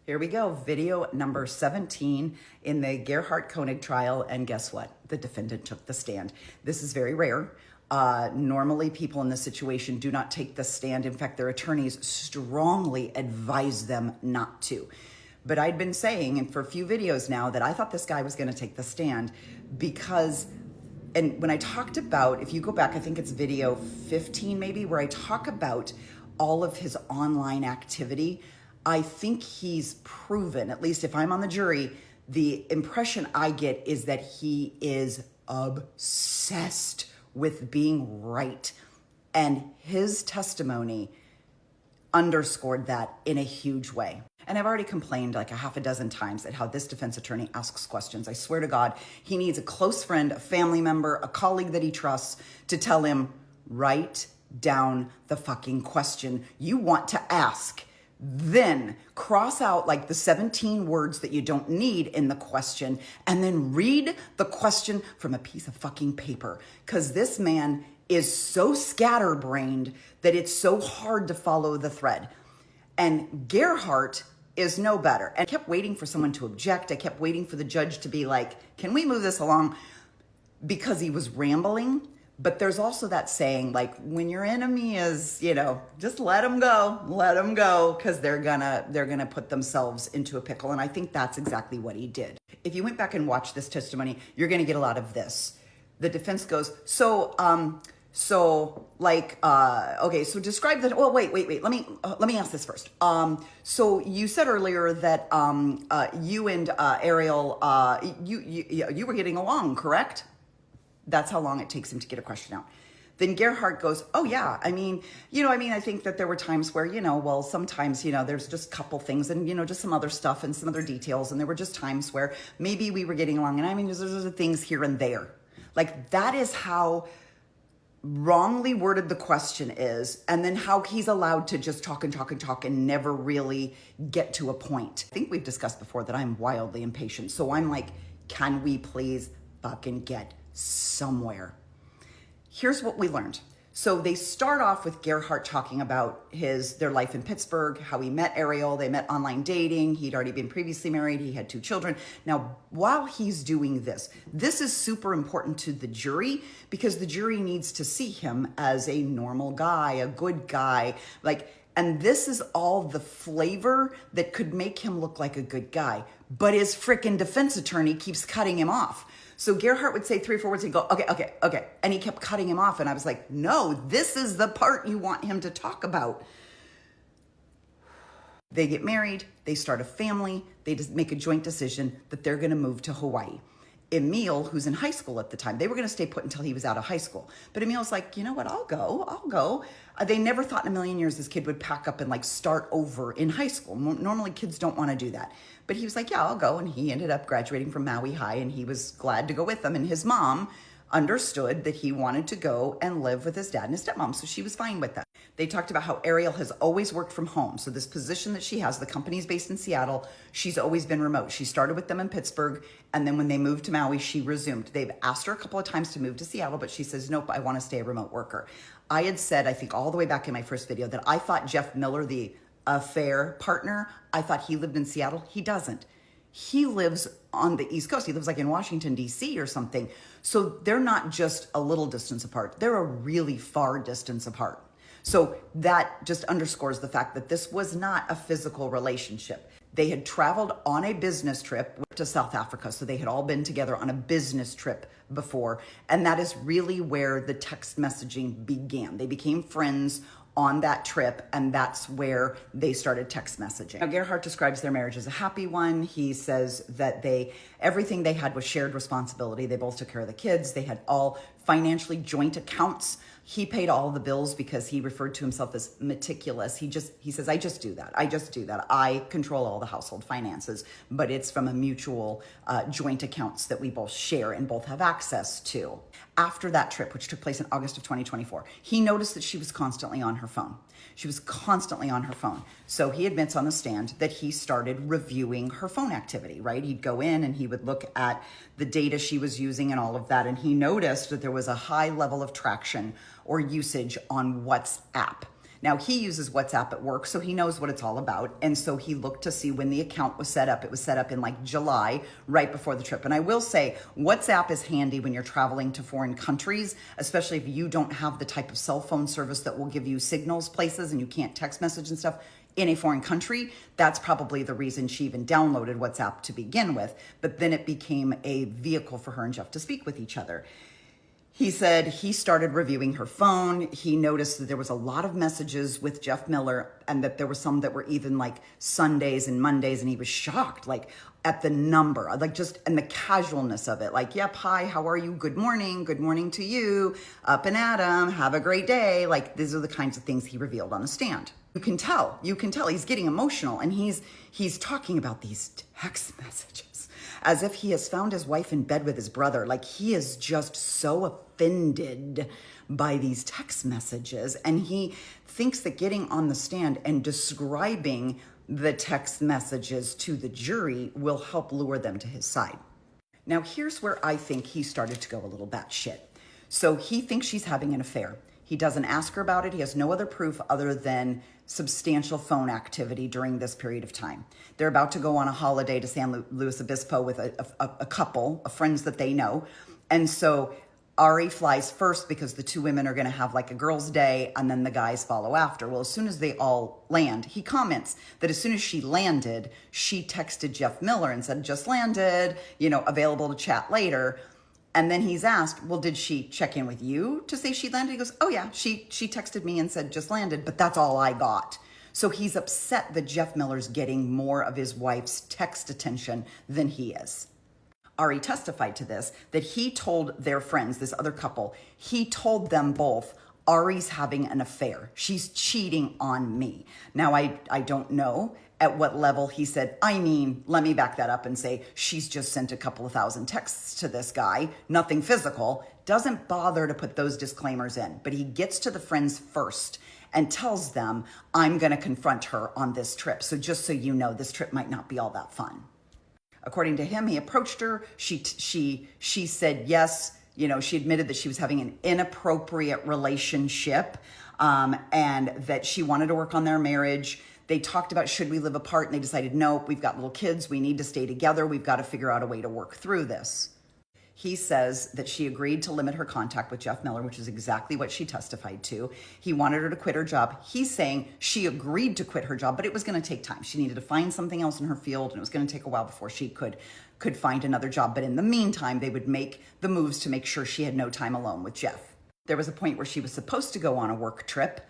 Here we go, video number 17 in the Gerhardt Konig trial, and guess what? The defendant took the stand. This is very rare. Normally people in this situation do not take the stand. In fact, their attorneys strongly advise them not to. But I'd been saying, and for a few videos now, that I thought this guy was gonna take the stand because, and when I talked about, if you go back, I think it's video 15 maybe, where I talk about all of his online activity, I think he's proven, at least if I'm on the jury, the impression I get is that he is obsessed with being right. And his testimony underscored that in a huge way. And I've already complained like a half a dozen times at how this defense attorney asks questions. I swear to God, he needs a close friend, a family member, a colleague that he trusts to tell him, write down the fucking question you want to ask. Then cross out like the 17 words that you don't need in the question and then read the question from a piece of fucking paper. Because this man is so scatterbrained that it's so hard to follow the thread. And Gerhardt is no better. And I kept waiting for someone to object. I kept waiting for the judge to be like, can we move this along? Because he was rambling. But there's also that saying, like, when your enemy is, just let them go, because they're gonna put themselves into a pickle. And I think that's exactly what he did. If you went back and watched this testimony, you're gonna get a lot of this. The defense goes, okay, so describe that. Well, wait. Let me ask this first. So you said earlier that you and Ariel, you were getting along, correct? That's how long it takes him to get a question out. Then Gerhardt goes, oh yeah, I think that there were times where, sometimes, there's just a couple things and, just some other stuff and some other details. And there were just times where maybe we were getting along. And there's things here and there. Like that is how wrongly worded the question is. And then how he's allowed to just talk and never really get to a point. I think we've discussed before that I'm wildly impatient. So I'm like, can we please fucking get somewhere? Here's what we learned. So they start off with Gerhardt talking about their life in Pittsburgh, how he met Ariel. They met online dating. He'd already been previously married. He had 2 children. Now, while he's doing this is super important to the jury because the jury needs to see him as a normal guy, a good guy, and this is all the flavor that could make him look like a good guy. But his frickin' defense attorney keeps cutting him off. So Gerhardt would say 3 or 4 words, he'd go, okay. And he kept cutting him off. And I was like, no, this is the part you want him to talk about. They get married, they start a family, they just make a joint decision that they're gonna move to Hawaii. Emil, who's in high school at the time, they were gonna stay put until he was out of high school. But Emil's like, you know what, I'll go. They never thought in a million years this kid would pack up and start over in high school. Normally kids don't wanna do that. But he was like, yeah, I'll go. And he ended up graduating from Maui High and he was glad to go with them. And his mom understood that he wanted to go and live with his dad and his stepmom. So she was fine with that. They talked about how Ariel has always worked from home. So this position that she has, the company's based in Seattle, she's always been remote. She started with them in Pittsburgh. And then when they moved to Maui, she resumed. They've asked her a couple of times to move to Seattle, but she says, nope, I want to stay a remote worker. I had said, I think all the way back in my first video, that I thought Jeff Miller, the affair partner, I thought he lived in Seattle. He doesn't. He lives on the East Coast. He lives in Washington, D.C. or something. So they're not just a little distance apart. They're a really far distance apart. So that just underscores the fact that this was not a physical relationship. They had traveled on a business trip to South Africa. So they had all been together on a business trip before. And that is really where the text messaging began. They became friends on that trip, and that's where they started text messaging. Now, Gerhardt describes their marriage as a happy one. He says that everything they had was shared responsibility. They both took care of the kids. They had all financially joint accounts. He paid all the bills because he referred to himself as meticulous. He says, I just do that. I control all the household finances, but it's from a mutual joint accounts that we both share and both have access to. After that trip, which took place in August of 2024, he noticed that she was constantly on her phone. So he admits on the stand that he started reviewing her phone activity, right? He'd go in and he would look at the data she was using and all of that. And he noticed that there was a high level of traction or usage on WhatsApp. Now, he uses WhatsApp at work, so he knows what it's all about. And so he looked to see when the account was set up. It was set up in like July, right before the trip. And I will say, WhatsApp is handy when you're traveling to foreign countries, especially if you don't have the type of cell phone service that will give you signals places and you can't text message and stuff in a foreign country. That's probably the reason she even downloaded WhatsApp to begin with. But then it became a vehicle for her and Jeff to speak with each other. He said he started reviewing her phone. He noticed that there was a lot of messages with Jeff Miller and that there were some that were even like Sundays and Mondays. And he was shocked, like at the number, like just, and the casualness of it. Like, yep, hi, how are you? Good morning to you. Up and at 'em. Have a great day. Like, these are the kinds of things he revealed on the stand. You can tell he's getting emotional, and he's talking about these text messages as if he has found his wife in bed with his brother. Like, he is just so offended by these text messages. And he thinks that getting on the stand and describing the text messages to the jury will help lure them to his side. Now, here's where I think he started to go a little batshit. So he thinks she's having an affair. He doesn't ask her about it. He has no other proof other than substantial phone activity during this period of time. They're about to go on a holiday to San Luis Obispo with a couple of friends that they know. And so Ari flies first because the two women are going to have like a girls' day, and then the guys follow after. Well, as soon as they all land, he comments that as soon as she landed, she texted Jeff Miller and said, just landed, available to chat later. And then he's asked, well, did she check in with you to say she landed? He goes, oh yeah, she texted me and said just landed, but that's all I got. So he's upset that Jeff Miller's getting more of his wife's text attention than he is. Ari testified to this, that he told their friends, this other couple, he told them both, Ari's having an affair. She's cheating on me. Now, I don't know at what level he said, let me back that up and say, she's just sent a couple of thousand texts to this guy, nothing physical, doesn't bother to put those disclaimers in. But he gets to the friends first and tells them, I'm going to confront her on this trip. So just so you know, this trip might not be all that fun. According to him, he approached her. She said yes. She admitted that she was having an inappropriate relationship and that she wanted to work on their marriage. They talked about, should we live apart? And they decided, no, we've got little kids. We need to stay together. We've got to figure out a way to work through this. He says that she agreed to limit her contact with Jeff Miller, which is exactly what she testified to. He wanted her to quit her job. He's saying she agreed to quit her job, but it was going to take time. She needed to find something else in her field, and it was going to take a while before she could find another job. But in the meantime, they would make the moves to make sure she had no time alone with Jeff. There was a point where she was supposed to go on a work trip,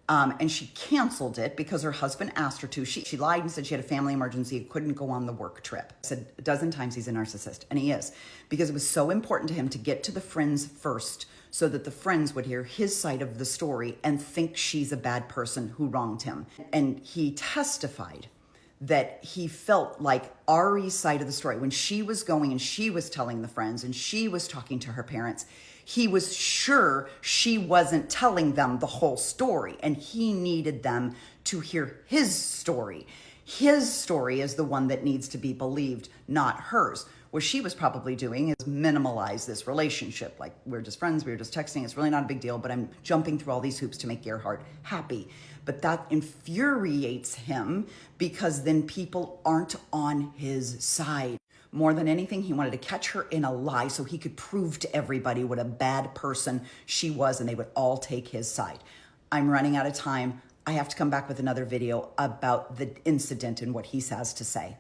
and she canceled it because her husband asked her to. She lied and said she had a family emergency and couldn't go on the work trip. I said a dozen times he's a narcissist, and he is, because it was so important to him to get to the friends first so that the friends would hear his side of the story and think she's a bad person who wronged him. And he testified that he felt like Ari's side of the story, when she was going and she was telling the friends and she was talking to her parents, he was sure she wasn't telling them the whole story, and he needed them to hear his story. His story is the one that needs to be believed, not hers. What she was probably doing is minimalize this relationship. Like, we're just friends, we're just texting, it's really not a big deal, but I'm jumping through all these hoops to make Gerhardt happy. But that infuriates him because then people aren't on his side. More than anything, he wanted to catch her in a lie so he could prove to everybody what a bad person she was, and they would all take his side. I'm running out of time. I have to come back with another video about the incident and what he has to say.